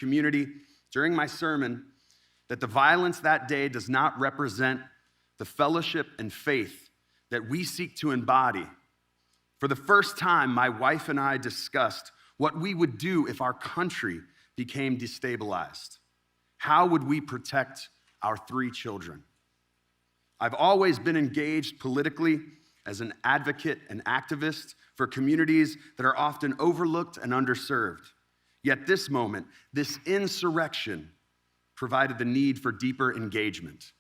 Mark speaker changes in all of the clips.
Speaker 1: community during my sermon that the violence that day does not represent the fellowship and faith that we seek to embody. For the first time, my wife and I discussed what we would do if our country became destabilized. How would we protect our 3 children? I've always been engaged politically as an advocate and activist for communities that are often overlooked and underserved. Yet this moment, this insurrection, provided the need for deeper engagement.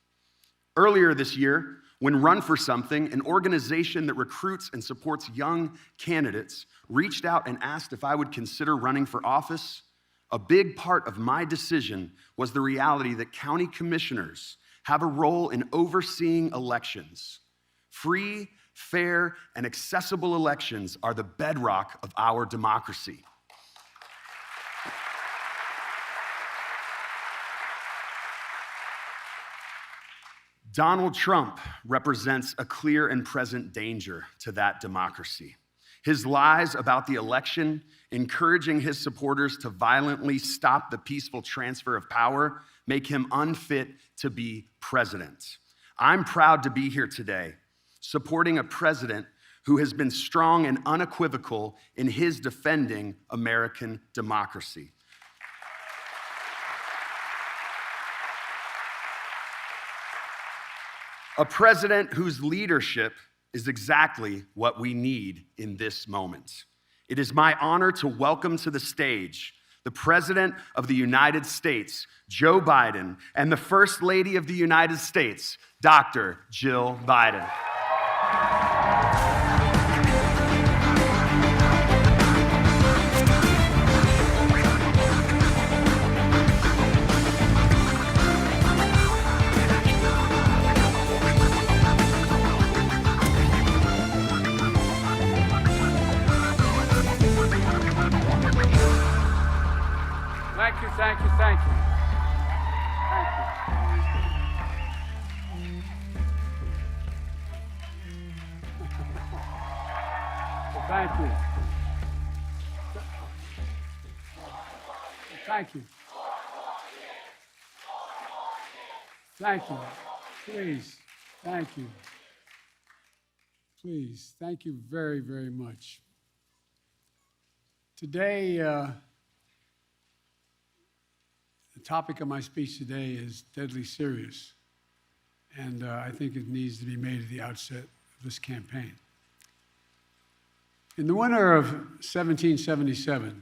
Speaker 1: Earlier this year, when Run for Something, an organization that recruits and supports young candidates, reached out and asked if I would consider running for office, a big part of my decision was the reality that county commissioners have a role in overseeing elections. Free, fair, and accessible elections are the bedrock of our democracy. Donald Trump represents a clear and present danger to that democracy. His lies about the election, encouraging his supporters to violently stop the peaceful transfer of power, make him unfit to be president. I'm proud to be here today, supporting a president who has been strong and unequivocal in his defending American democracy. A president whose leadership is exactly what we need in this moment. It is my honor to welcome to the stage the President of the United States, Joe Biden, and the First Lady of the United States, Dr. Jill Biden.
Speaker 2: Thank you, thank you. Thank you. Thank you. Thank you. Thank you. Please, thank you. Please, thank you very, very much. Today, the topic of my speech today is deadly serious, and I think it needs to be made at the outset of this campaign. In the winter of 1777, it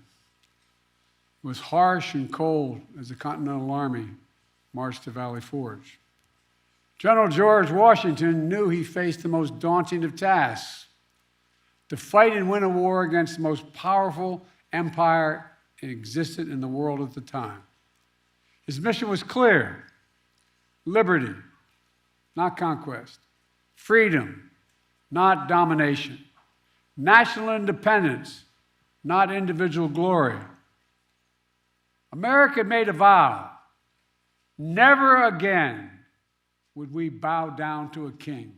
Speaker 2: was harsh and cold as the Continental Army marched to Valley Forge. General George Washington knew he faced the most daunting of tasks: to fight and win a war against the most powerful empire existed in the world at the time. His mission was clear: liberty, not conquest; freedom, not domination; national independence, not individual glory. America made a vow: never again would we bow down to a king.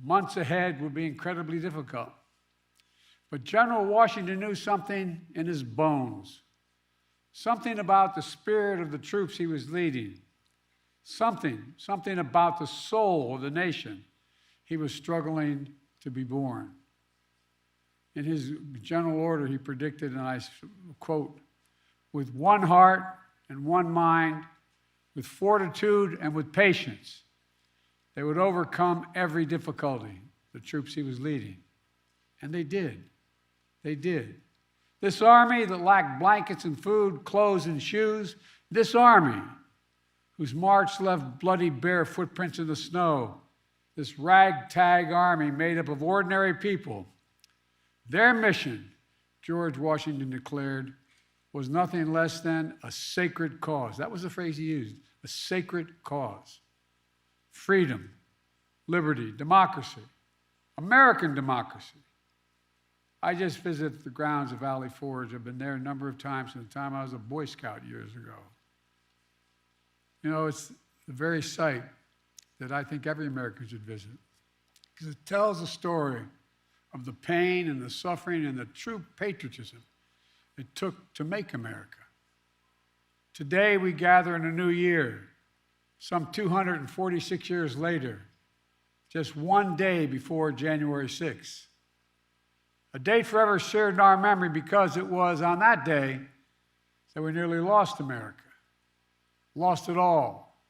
Speaker 2: Months ahead would be incredibly difficult. But General Washington knew something in his bones. Something about the spirit of the troops he was leading. Something about the soul of the nation he was struggling to be born. In his general order, he predicted, and I quote, "With one heart and one mind, with fortitude and with patience, they would overcome every difficulty," the troops he was leading. And they did. They did. This army that lacked blankets and food, clothes and shoes, this army whose march left bloody bare footprints in the snow, this ragtag army made up of ordinary people, their mission, George Washington declared, was nothing less than a sacred cause. That was the phrase he used, a sacred cause. Freedom, liberty, democracy, American democracy. I just visited the grounds of Valley Forge. I've been there a number of times from the time I was a Boy Scout years ago. You know, it's the very site that I think every American should visit, because it tells a story of the pain and the suffering and the true patriotism it took to make America. Today we gather in a new year, some 246 years later, just one day before January 6th. A date forever seared in our memory because it was on that day that we nearly lost America, lost it all.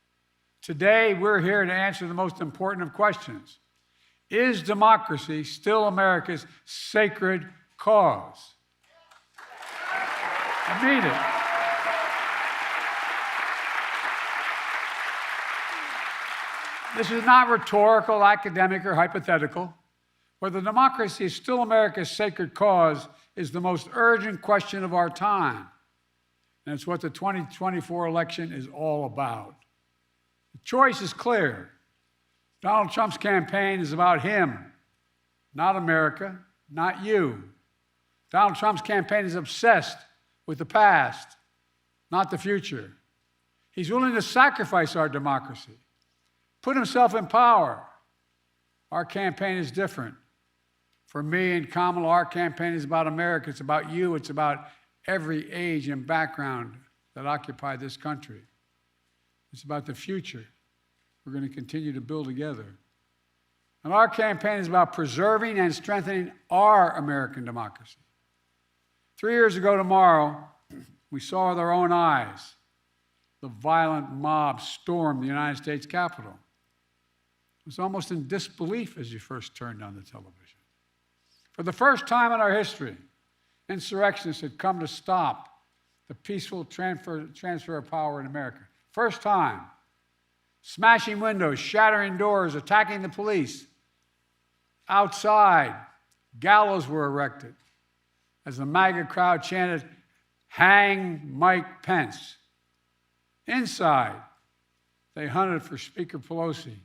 Speaker 2: Today we're here to answer the most important of questions. Is democracy still America's sacred cause? I mean it. This is not rhetorical, academic, or hypothetical. Whether democracy is still America's sacred cause is the most urgent question of our time. And it's what the 2024 election is all about. The choice is clear. Donald Trump's campaign is about him, not America, not you. Donald Trump's campaign is obsessed with the past, not the future. He's willing to sacrifice our democracy, put himself in power. Our campaign is different. For me and Kamala, our campaign is about America. It's about you. It's about every age and background that occupy this country. It's about the future we're going to continue to build together. And our campaign is about preserving and strengthening our American democracy. 3 years ago tomorrow, we saw with our own eyes the violent mob storm the United States Capitol. It was almost in disbelief as you first turned on the television. For the first time in our history, insurrectionists had come to stop the peaceful transfer of power in America. First time. Smashing windows, shattering doors, attacking the police. Outside, gallows were erected as the MAGA crowd chanted, "Hang Mike Pence." Inside, they hunted for Speaker Pelosi.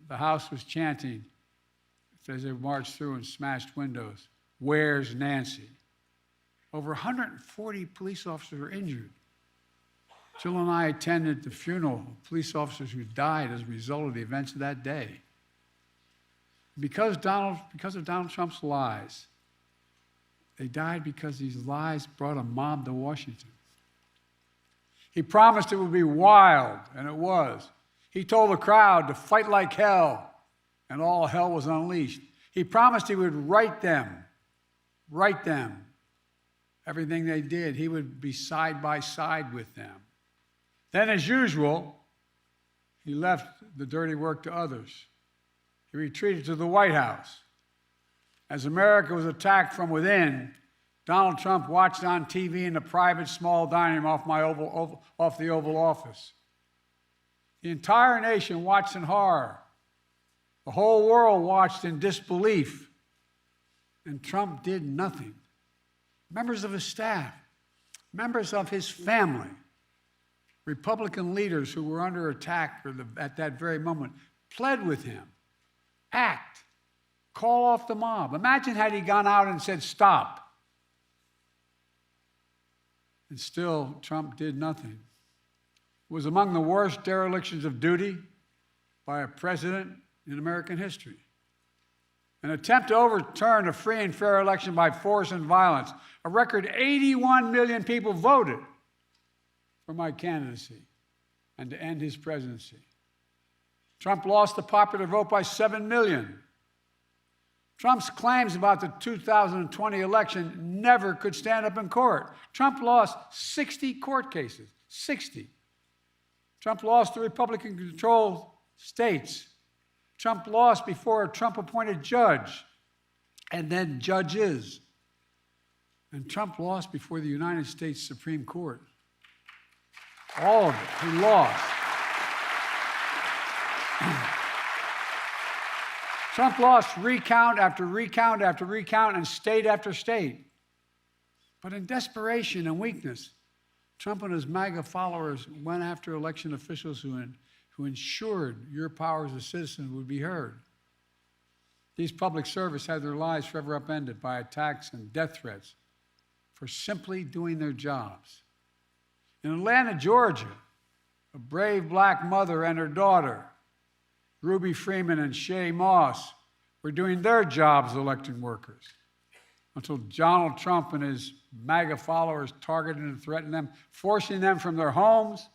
Speaker 2: The House was chanting as they marched through and smashed windows, "Where's Nancy?" Over 140 police officers were injured. Jill and I attended the funeral of police officers who died as a result of the events of that day. Because of Donald Trump's lies, they died because these lies brought a mob to Washington. He promised it would be wild, and it was. He told the crowd to fight like hell, and all hell was unleashed. He promised he would right them. Everything they did, he would be side by side with them. Then, as usual, he left the dirty work to others. He retreated to the White House. As America was attacked from within, Donald Trump watched on TV in a private small dining room off the Oval Office. The entire nation watched in horror. The whole world watched in disbelief. And Trump did nothing. Members of his staff, members of his family, Republican leaders who were under attack at that very moment pled with him. Act. Call off the mob. Imagine had he gone out and said, "Stop." And still, Trump did nothing. It was among the worst derelictions of duty by a president in American history. An attempt to overturn a free and fair election by force and violence. A record 81 million people voted for my candidacy and to end his presidency. Trump lost the popular vote by 7 million. Trump's claims about the 2020 election never could stand up in court. Trump lost 60 court cases, 60. Trump lost the Republican-controlled states. Trump lost before a Trump-appointed judge and then judges. And Trump lost before the United States Supreme Court. All of it, he lost. Trump lost recount after recount after recount and state after state. But in desperation and weakness, Trump and his MAGA followers went after election officials who ensured your power as a citizen would be heard. These public servants had their lives forever upended by attacks and death threats for simply doing their jobs. In Atlanta, Georgia, a brave black mother and her daughter, Ruby Freeman and Shay Moss, were doing their jobs as election workers. until Donald Trump and his MAGA followers targeted and threatened them, forcing them from their homes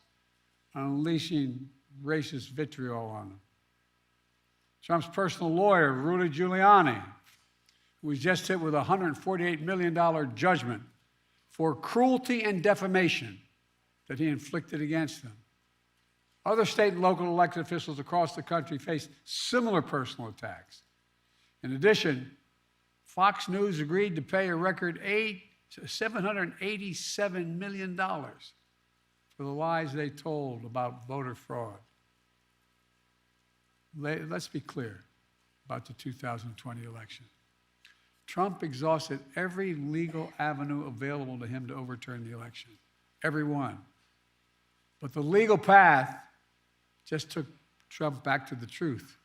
Speaker 2: and unleashing racist vitriol on them. Trump's personal lawyer, Rudy Giuliani, who was just hit with a $148 million judgment for cruelty and defamation that he inflicted against them. Other state and local elected officials across the country faced similar personal attacks. In addition, Fox News agreed to pay a record $787 million for the lies they told about voter fraud. Let's be clear about the 2020 election. Trump exhausted every legal avenue available to him to overturn the election, every one. But the legal path just took Trump back to the truth,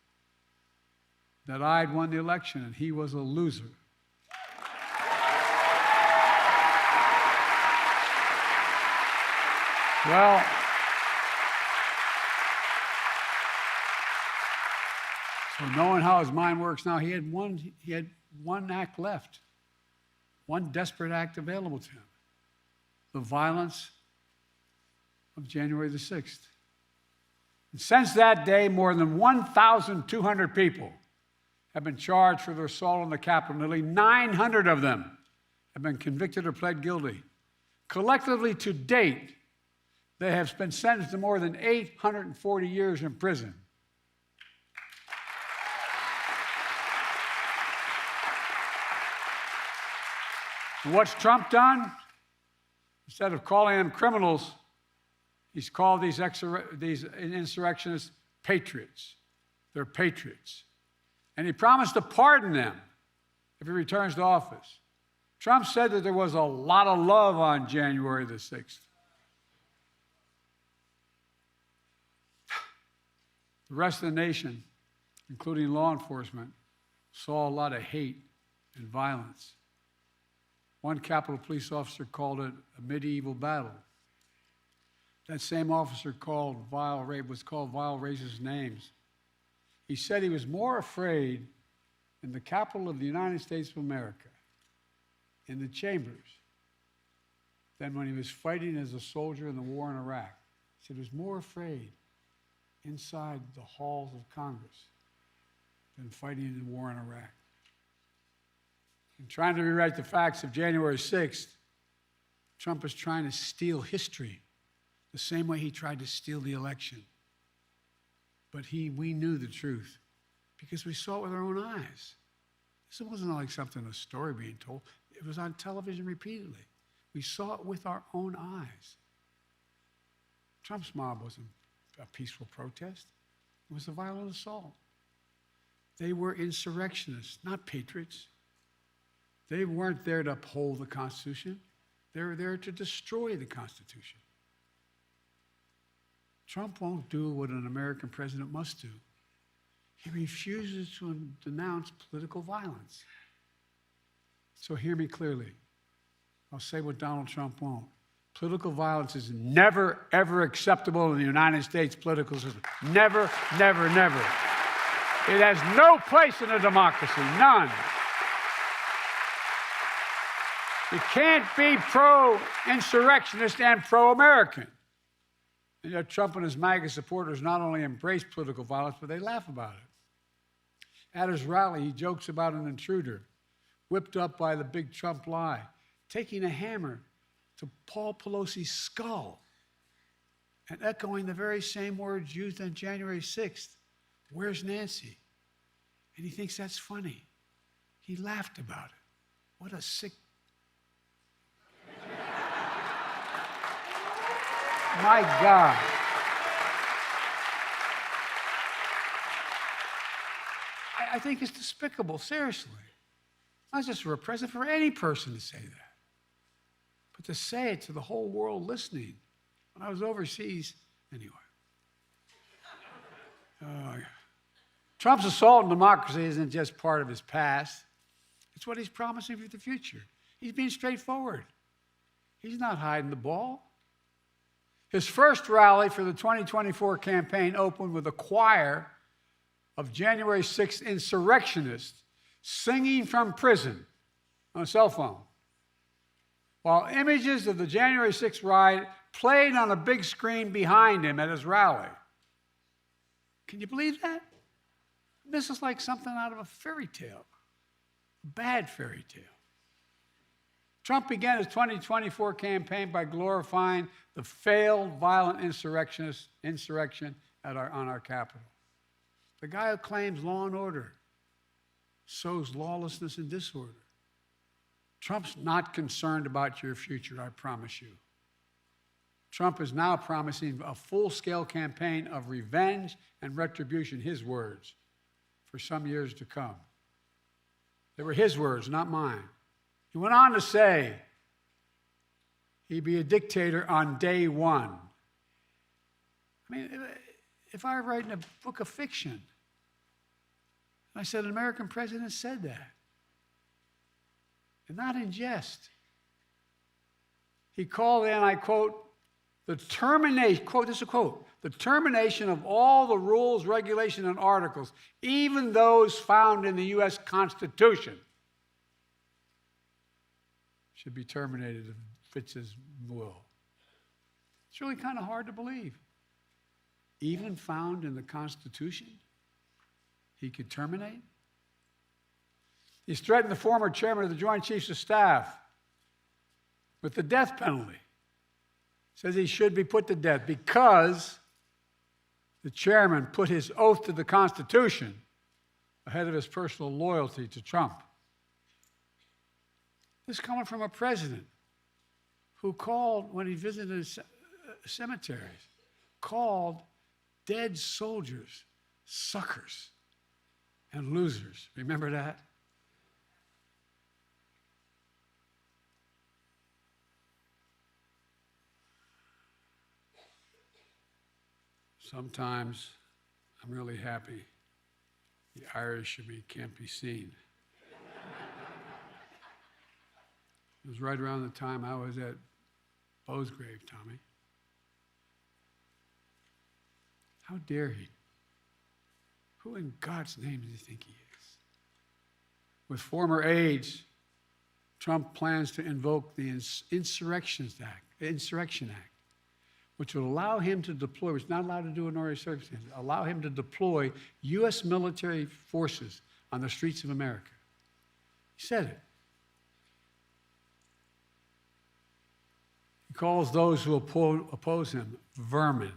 Speaker 2: that I'd won the election and he was a loser. Well, so knowing how his mind works now, he had one act left, one desperate act available to him: the violence of January the 6th. And since that day, more than 1,200 people have been charged for their assault on the Capitol. Nearly 900 of them have been convicted or pled guilty. Collectively, to date, they have been sentenced to more than 840 years in prison. And what's Trump done? Instead of calling them criminals, he's called these insurrectionists patriots. They're patriots. And he promised to pardon them if he returns to office. Trump said that there was a lot of love on January the 6th. The rest of the nation, including law enforcement, saw a lot of hate and violence. One Capitol police officer called it a medieval battle. That same officer was called vile racist names. He said he was more afraid in the capital of the United States of America, in the chambers, than when he was fighting as a soldier in the war in Iraq. He said he was more afraid inside the halls of Congress than fighting in the war in Iraq. In trying to rewrite the facts of January 6th, Trump is trying to steal history the same way he tried to steal the election. But we knew the truth because we saw it with our own eyes. This wasn't like a story being told. It was on television repeatedly. We saw it with our own eyes. Trump's mob wasn't a peaceful protest. It was a violent assault. They were insurrectionists, not patriots. They weren't there to uphold the Constitution. They were there to destroy the Constitution. Trump won't do what an American president must do. He refuses to denounce political violence. So hear me clearly. I'll say what Donald Trump won't. Political violence is never, ever acceptable in the United States political system. Never, never, never. It has no place in a democracy, none. You can't be pro-insurrectionist and pro-American. And yet Trump and his MAGA supporters not only embrace political violence, but they laugh about it. At his rally, he jokes about an intruder whipped up by the big Trump lie, taking a hammer to Paul Pelosi's skull and echoing the very same words used on January 6th. Where's Nancy? And he thinks that's funny. He laughed about it. What a sick... My God. I think it's despicable, seriously. Not just for a president, for any person to say that. But to say it to the whole world listening. When I was overseas, anyway. Trump's assault on democracy isn't just part of his past. It's what he's promising for the future. He's being straightforward. He's not hiding the ball. His first rally for the 2024 campaign opened with a choir of January 6th insurrectionists singing from prison on a cell phone, while images of the January 6th riot played on a big screen behind him at his rally. Can you believe that? This is like something out of a fairy tale, a bad fairy tale. Trump began his 2024 campaign by glorifying the failed violent insurrection on our Capitol. The guy who claims law and order sows lawlessness and disorder. Trump's not concerned about your future, I promise you. Trump is now promising a full-scale campaign of revenge and retribution, his words, for some years to come. They were his words, not mine. He went on to say he'd be a dictator on day one. I mean, if I were writing a book of fiction, I said an American president said that, and not in jest. He called, and I quote, the termination, quote, this is a quote, the termination of all the rules, regulations, and articles, even those found in the U.S. Constitution, should be terminated if it fits his will. It's really kind of hard to believe. Even found in the Constitution, he could terminate? He's threatened the former chairman of the Joint Chiefs of Staff with the death penalty. Says he should be put to death because the chairman put his oath to the Constitution ahead of his personal loyalty to Trump. This is coming from a president who called, when he visited cemeteries, called dead soldiers suckers and losers. Remember that? Sometimes I'm really happy the Irish in me can't be seen. It was right around the time I was at Bo's grave, Tommy. How dare he? Who in God's name does he think he is? With former aides, Trump plans to invoke the Insurrection Act, which would allow him to deploy, which is not allowed to do in ordinary circumstances, allow him to deploy U.S. military forces on the streets of America. He said it. He calls those who oppose him vermin.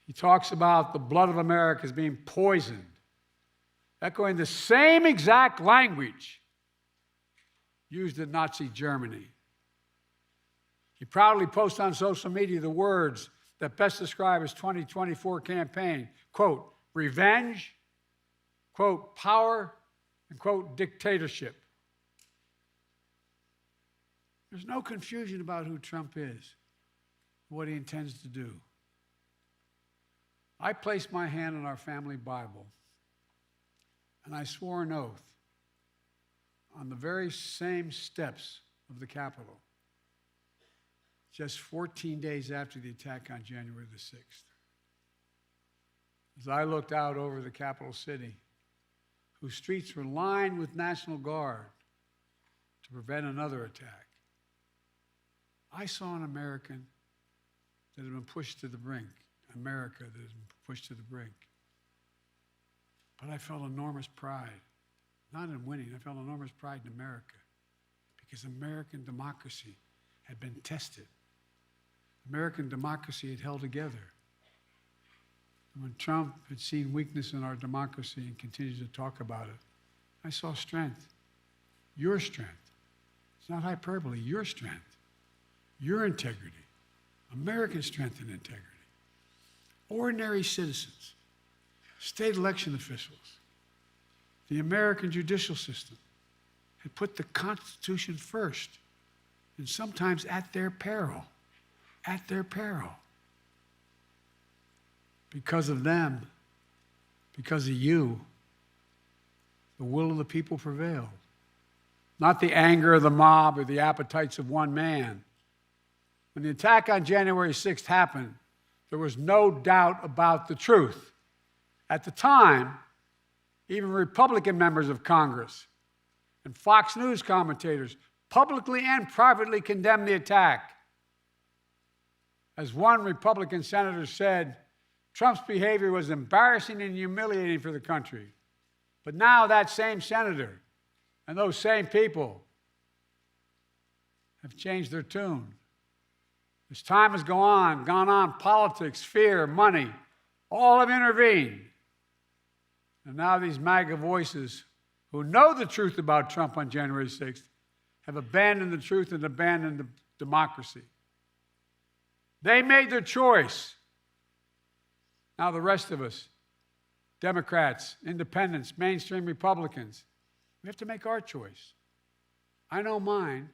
Speaker 2: He talks about the blood of America as being poisoned, echoing the same exact language used in Nazi Germany. He proudly posts on social media the words that best describe his 2024 campaign, quote, revenge, quote, power, and quote, dictatorship. There's no confusion about who Trump is, what he intends to do. I placed my hand on our family Bible, and I swore an oath on the very same steps of the Capitol, just 14 days after the attack on January the 6th. As I looked out over the capital city, whose streets were lined with National Guard to prevent another attack, I saw an American that had been pushed to the brink, America that had been pushed to the brink. But I felt enormous pride, not in winning, I felt enormous pride in America, because American democracy had been tested. American democracy had held together. And when Trump had seen weakness in our democracy and continued to talk about it, I saw strength, your strength. It's not hyperbole, your strength, your integrity, American strength and integrity. Ordinary citizens, state election officials, the American judicial system had put the Constitution first, and sometimes at their peril. At their peril. Because of them, because of you, the will of the people prevailed. Not the anger of the mob or the appetites of one man. When the attack on January 6th happened, there was no doubt about the truth. At the time, even Republican members of Congress and Fox News commentators publicly and privately condemned the attack. As one Republican senator said, Trump's behavior was embarrassing and humiliating for the country. But now that same senator and those same people have changed their tune. As time has gone on, politics, fear, money, all have intervened. And now these MAGA voices who know the truth about Trump on January 6th have abandoned the truth and abandoned the democracy. They made their choice. Now the rest of us, Democrats, independents, mainstream Republicans, we have to make our choice. I know mine,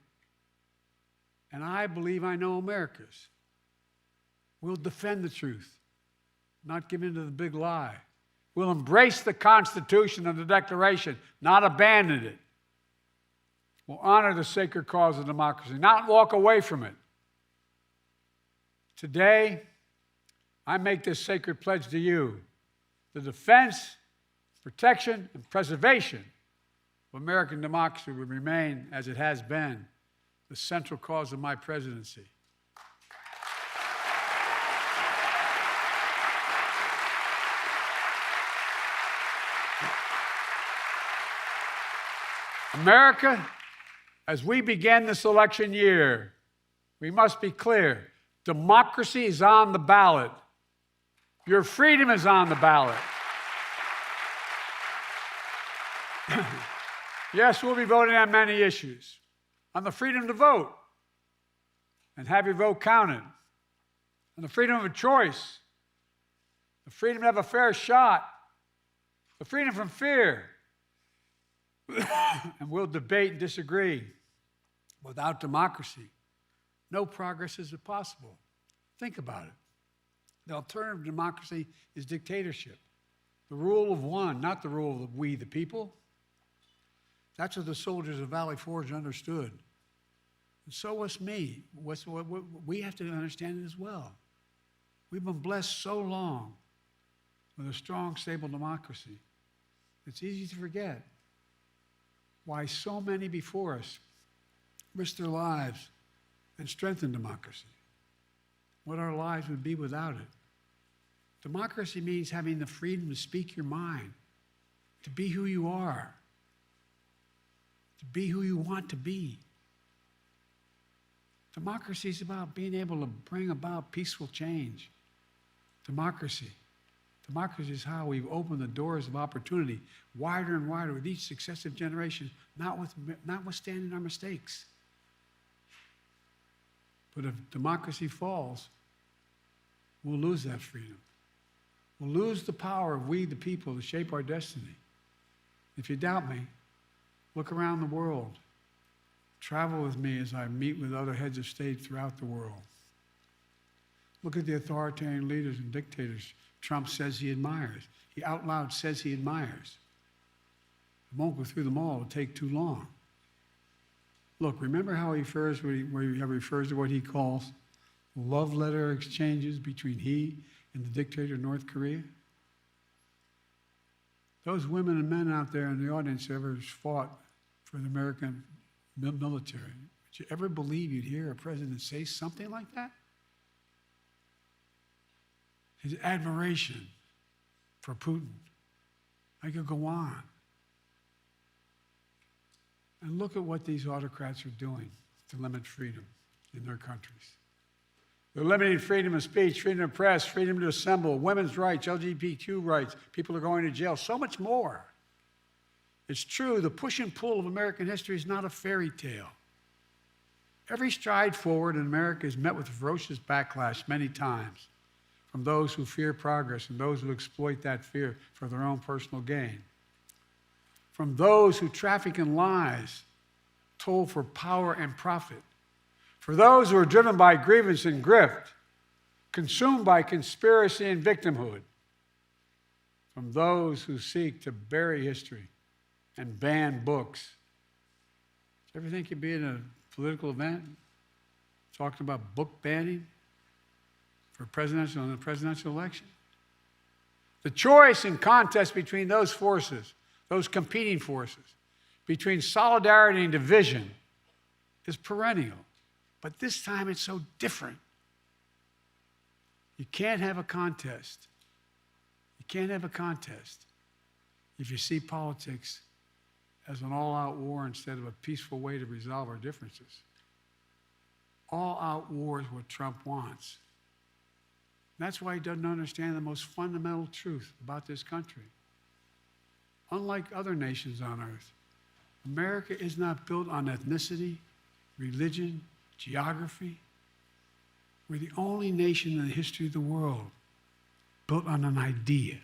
Speaker 2: and I believe I know America's. We'll defend the truth, not give in to the big lie. We'll embrace the Constitution and the Declaration, not abandon it. We'll honor the sacred cause of democracy, not walk away from it. Today, I make this sacred pledge to you: the defense, protection, and preservation of American democracy will remain, as it has been, the central cause of my presidency. America, as we begin this election year, we must be clear. Democracy is on the ballot. Your freedom is on the ballot. Yes, we'll be voting on many issues. On the freedom to vote and have your vote counted. On the freedom of choice. The freedom to have a fair shot. The freedom from fear. And we'll debate and disagree. Without democracy, no progress is possible. Think about it. The alternative to democracy is dictatorship. The rule of one, not the rule of we, the people. That's what the soldiers of Valley Forge understood. And so was me. We have to understand it as well. We've been blessed so long with a strong, stable democracy. It's easy to forget why so many before us risked their lives and strengthened democracy. What our lives would be without it. Democracy means having the freedom to speak your mind, to be who you are, to be who you want to be. Democracy is about being able to bring about peaceful change. Democracy is how we've opened the doors of opportunity wider and wider with each successive generation, notwithstanding our mistakes. But if democracy falls, we'll lose that freedom. We'll lose the power of we, the people, to shape our destiny. If you doubt me, look around the world. Travel with me as I meet with other heads of state throughout the world. Look at the authoritarian leaders and dictators Trump says he admires. He out loud says he admires. I won't go through them all. It'll take too long. Look, remember how he refers to what he calls love letter exchanges between he and the dictator of North Korea? Those women and men out there in the audience ever fought for the American military. Did you ever believe you'd hear a president say something like that? His admiration for Putin. I could go on. And look at what these autocrats are doing to limit freedom in their countries. They're limiting freedom of speech, freedom of press, freedom to assemble, women's rights, LGBTQ rights. People are going to jail, so much more. It's true, the push and pull of American history is not a fairy tale. Every stride forward in America is met with ferocious backlash many times from those who fear progress and those who exploit that fear for their own personal gain. From those who traffic in lies, told for power and profit. For those who are driven by grievance and grift, consumed by conspiracy and victimhood. From those who seek to bury history and ban books. Do you ever think you'd be in a political event talking about book banning for the presidential election? The choice and contest between those forces, those competing forces, between solidarity and division is perennial. But this time it's so different. You can't have a contest. You can't have a contest if you see politics as an all-out war instead of a peaceful way to resolve our differences. All-out war is what Trump wants. That's why he doesn't understand the most fundamental truth about this country. Unlike other nations on earth, America is not built on ethnicity, religion, geography. We're the only nation in the history of the world built on an idea.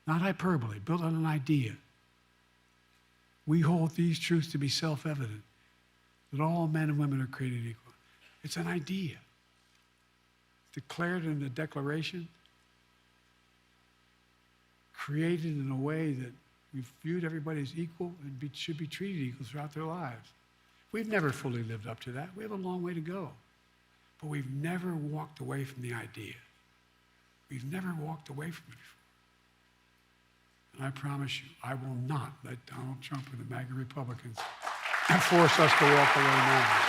Speaker 2: Not hyperbole, built on an idea. We hold these truths to be self-evident, that all men and women are created equal. It's an idea. Declared in the Declaration, created in a way that we've viewed everybody as equal and should be treated equal throughout their lives. We've never fully lived up to that. We have a long way to go. But we've never walked away from the idea. We've never walked away from it before. And I promise you, I will not let Donald Trump and the MAGA Republicans force us to walk away now.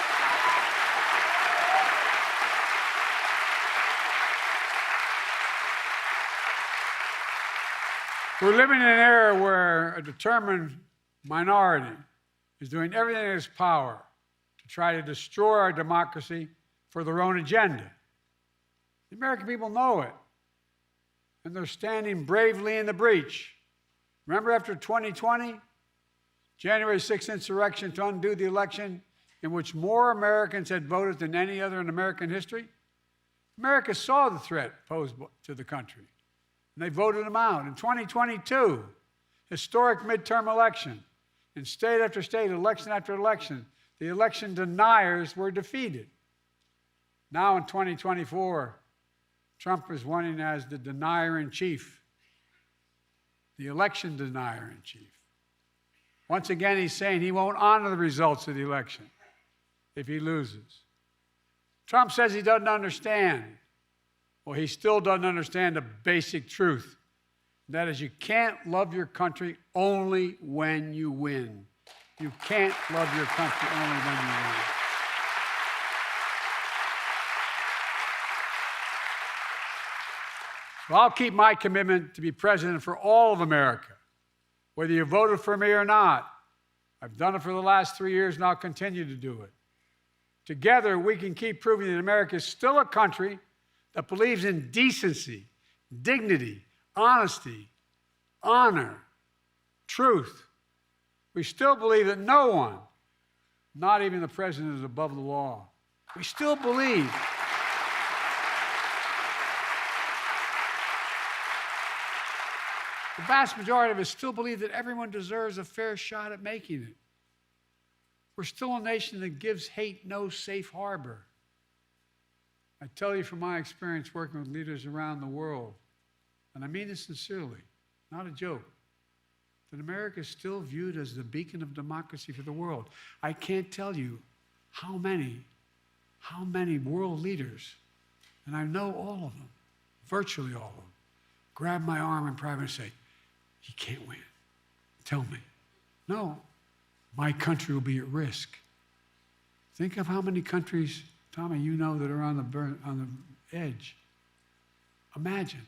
Speaker 2: We're living in an era where a determined minority is doing everything in its power to try to destroy our democracy for their own agenda. The American people know it, and they're standing bravely in the breach. Remember after 2020, January 6th insurrection to undo the election in which more Americans had voted than any other in American history? America saw the threat posed to the country, and they voted them out. In 2022, historic midterm election, in state after state, election after election, the election deniers were defeated. Now in 2024, Trump is running as the denier-in-chief, the election denier-in-chief. Once again, he's saying he won't honor the results of the election if he loses. Trump says he doesn't understand. Well, he still doesn't understand the basic truth. That is, you can't love your country only when you win. You can't love your country only when you win. So I'll keep my commitment to be president for all of America, whether you voted for me or not. I've done it for the last 3 years, and I'll continue to do it. Together, we can keep proving that America is still a country that believes in decency, dignity, honesty, honor, truth. We still believe that no one, not even the president, is above the law. We still believe the vast majority of us still believe that everyone deserves a fair shot at making it. We're still a nation that gives hate no safe harbor. I tell you from my experience working with leaders around the world, and I mean this sincerely, not a joke, that America is still viewed as the beacon of democracy for the world. I can't tell you how many world leaders, and I know all of them, virtually all of them, grab my arm in private and say, "He can't win. Tell me." No, my country will be at risk. Think of how many countries, Tommy, you know, that are on the edge. Imagine.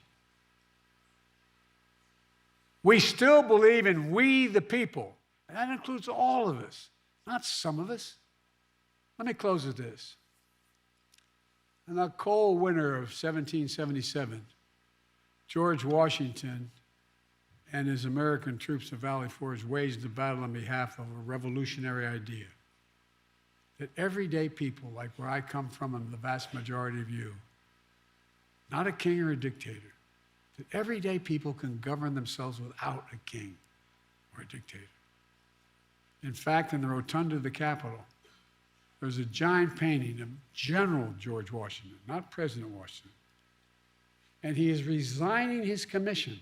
Speaker 2: We still believe in we the people, and that includes all of us, not some of us. Let me close with this. In the cold winter of 1777, George Washington and his American troops at Valley Forge waged a battle on behalf of a revolutionary idea. That everyday people, like where I come from and the vast majority of you, not a king or a dictator, that everyday people can govern themselves without a king or a dictator. In fact, in the rotunda of the Capitol, there's a giant painting of General George Washington, not President Washington. And he is resigning his commission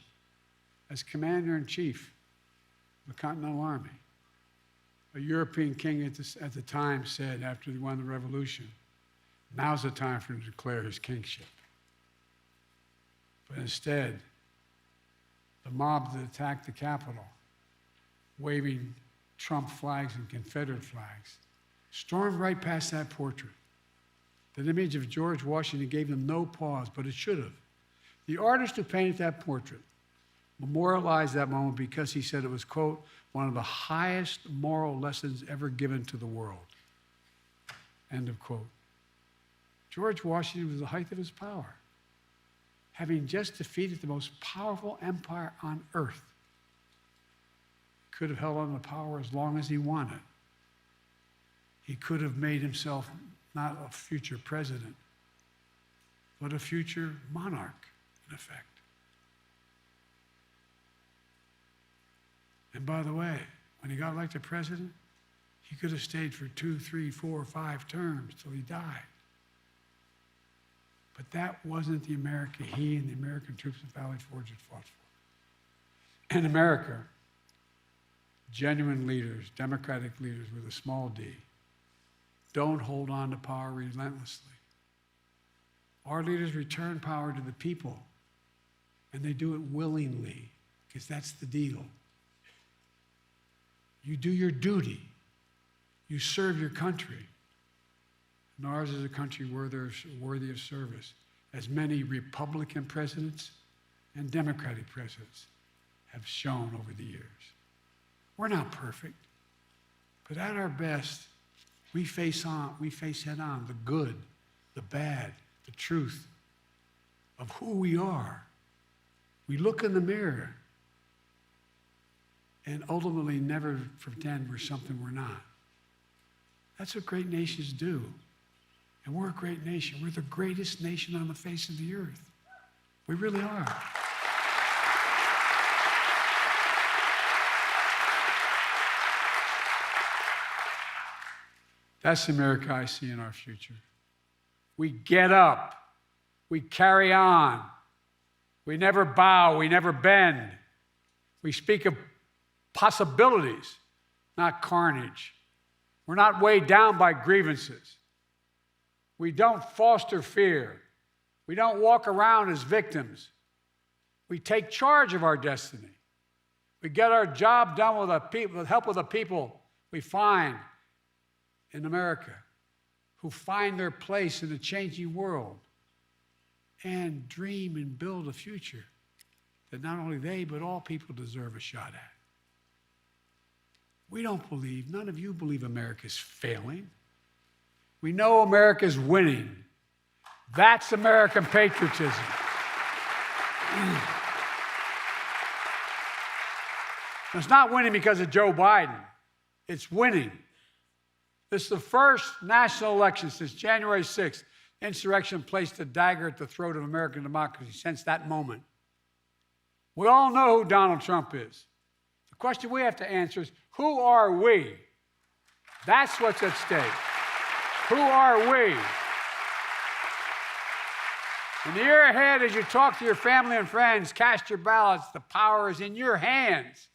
Speaker 2: as commander-in-chief of the Continental Army. A European king at the time said, after he won the revolution, now's the time for him to declare his kingship. But instead, the mob that attacked the Capitol, waving Trump flags and Confederate flags, stormed right past that portrait. That image of George Washington gave them no pause, but it should have. The artist who painted that portrait memorialized that moment because he said it was, quote, one of the highest moral lessons ever given to the world, end of quote. George Washington was the height of his power, having just defeated the most powerful empire on earth. Could have held on to power as long as he wanted. He could have made himself not a future president, but a future monarch, in effect. And by the way, when he got elected president, he could have stayed for 2, 3, 4, 5 terms till he died. But that wasn't the America he and the American troops at Valley Forge had fought for. In America, genuine leaders, democratic leaders with a small d, don't hold on to power relentlessly. Our leaders return power to the people, and they do it willingly, because that's the deal. You do your duty. You serve your country. And ours is a country worthy of service, as many Republican presidents and Democratic presidents have shown over the years. We're not perfect, but at our best, we face head on the good, the bad, the truth of who we are. We look in the mirror and ultimately never pretend we're something we're not. That's what great nations do. And we're a great nation. We're the greatest nation on the face of the earth. We really are. That's the America I see in our future. We get up. We carry on. We never bow. We never bend. We speak of possibilities, not carnage. We're not weighed down by grievances. We don't foster fear. We don't walk around as victims. We take charge of our destiny. We get our job done with help of the people we find in America, who find their place in a changing world and dream and build a future that not only they, but all people deserve a shot at. We don't believe, none of you believe America's failing. We know America's winning. That's American patriotism. It's not winning because of Joe Biden. It's winning. This is the first national election since January 6th. Insurrection placed a dagger at the throat of American democracy since that moment. We all know who Donald Trump is. The question we have to answer is, who are we? That's what's at stake. Who are we? In the year ahead, as you talk to your family and friends, cast your ballots. The power is in your hands.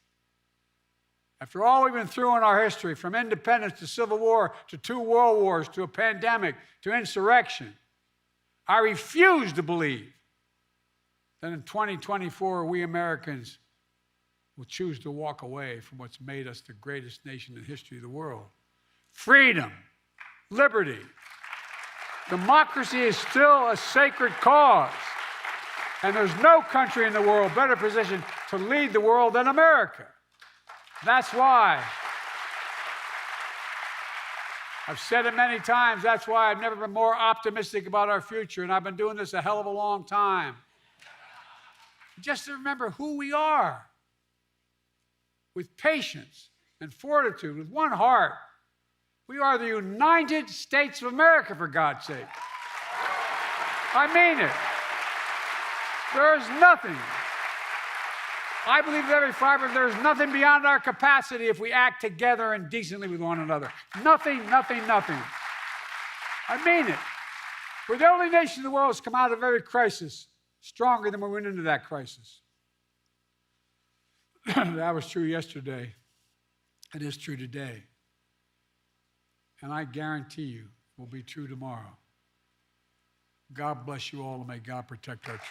Speaker 2: After all we've been through in our history, from independence to civil war to 2 world wars to a pandemic to insurrection, I refuse to believe that in 2024 we Americans will choose to walk away from what's made us the greatest nation in the history of the world. Freedom, liberty, democracy is still a sacred cause, and there's no country in the world better positioned to lead the world than America. That's why, I've said it many times, that's why I've never been more optimistic about our future, and I've been doing this a hell of a long time. Just to remember who we are, with patience and fortitude, with one heart. We are the United States of America, for God's sake. I mean it. There is nothing. I believe with every fiber, there's nothing beyond our capacity if we act together and decently with one another. Nothing, nothing, nothing. I mean it. We're the only nation in the world that's come out of every crisis stronger than we went into that crisis. That was true yesterday. It is true today. And I guarantee you it will be true tomorrow. God bless you all, and may God protect our church.